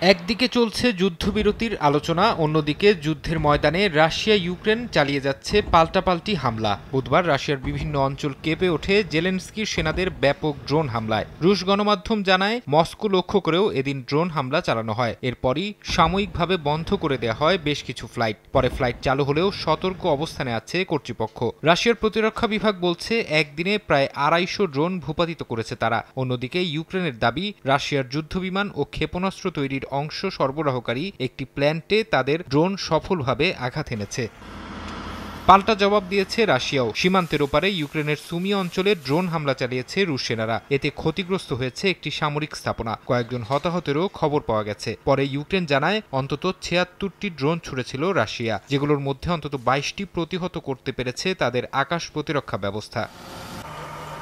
একদিকে চলছে যুদ্ধবিরতির আলোচনা, অন্যদিকে যুদ্ধের ময়দানে রাশিয়া ইউক্রেন চালিয়ে যাচ্ছে পাল্টাপাল্টি হামলা। বুধবার রাশিয়ার বিভিন্ন অঞ্চল কেঁপে ওঠে জেলেনস্কির সেনাদের ব্যাপক ড্রোন হামলায়। রুশ গণমাধ্যম জানায় মস্কো লক্ষ্য করেও এদিন ড্রোন হামলা চালানো হয়। এরপরই সাময়িকভাবে বন্ধ করে দেওয়া হয় বেশ কিছু ফ্লাইট। পরে ফ্লাইট চালু হলেও সতর্ক অবস্থানে আছে কর্তৃপক্ষ। রাশিয়ার প্রতিরক্ষা বিভাগ বলছে একদিনে প্রায় ২৫০ ড্রোন ভূপাতিত করেছে তারা। অন্যদিকে ইউক্রেনের দাবি, রাশিয়ার যুদ্ধবিমান ও ক্ষেপণাস্ত্র তৈরির অংশ সরবরাহকারী একটি প্ল্যান্টে তাদের ড্রোন সফলভাবে আঘাত এনেছে। পাল্টা জবাব দিয়েছে রাশিয়াও। সীমান্তের ওপারে ইউক্রেনের সুমি অঞ্চলে ড্রোন হামলা চালিয়েছে রুশ সেনারা। এতে ক্ষতিগ্রস্ত হয়েছে একটি সামরিক স্থাপনা। কয়েকজন হতাহতেরও খবর পাওয়া গেছে। পরে ইউক্রেন জানায় অন্তত ৭৬টি ড্রোন ছুড়েছিল রাশিয়া, যেগুলোর মধ্যে অন্তত ২২টি প্রতিহত করতে পেরেছে তাদের আকাশ প্রতিরক্ষা ব্যবস্থা।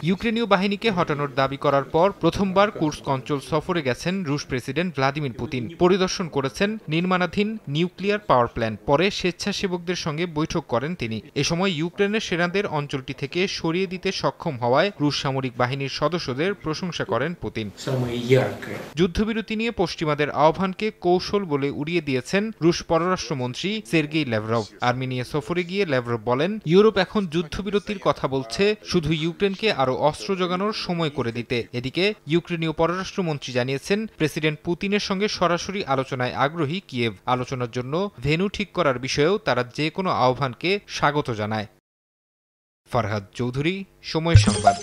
ইউক্রেনীয় বাহিনীকে হটানোর দাবি করার পর প্রথমবার কুর্স্ক অঞ্চল সফরে গেছেন রুশ প্রেসিডেন্ট ভ্লাদিমির পুতিন। পরিদর্শন করেছেন নির্মাণাধীন নিউক্লিয়ার পাওয়ার প্ল্যান্ট। পরে স্বেচ্ছাসেবকদের সঙ্গে বৈঠক করেন তিনি। এ সময় ইউক্রেনের সেনাদের অঞ্চলটি থেকে সরিয়ে দিতে সক্ষম হওয়ায় রুশ সামরিক বাহিনীর সদস্যদের প্রশংসা করেন পুতিন। যুদ্ধবিরতি নিয়ে পশ্চিমাদের আহ্বানকে কৌশল বলে উড়িয়ে দিয়েছেন রুশ পররাষ্ট্রমন্ত্রী সের্গেই ল্যাভরভ। আর্মেনিয়া সফরে গিয়ে ল্যাভরভ বলেন, ইউরোপ এখন যুদ্ধবিরতির কথা বলছে, শুধু ইউক্রেনকে আরও অস্ত্র জোগানোর সময় করে দিতে। এদিকে ইউক্রেনীয় পররাষ্ট্রমন্ত্রী জানিয়েছেন, প্রেসিডেন্ট পুতিনের সঙ্গে সরাসরি আলোচনায় আগ্রহী কিয়েভ। আলোচনার জন্য ভেন্যু ঠিক করার বিষয়েও তারা যে কোনো আহ্বানকে স্বাগত জানায়। ফারহাদ চৌধুরী, সময় সংবাদ।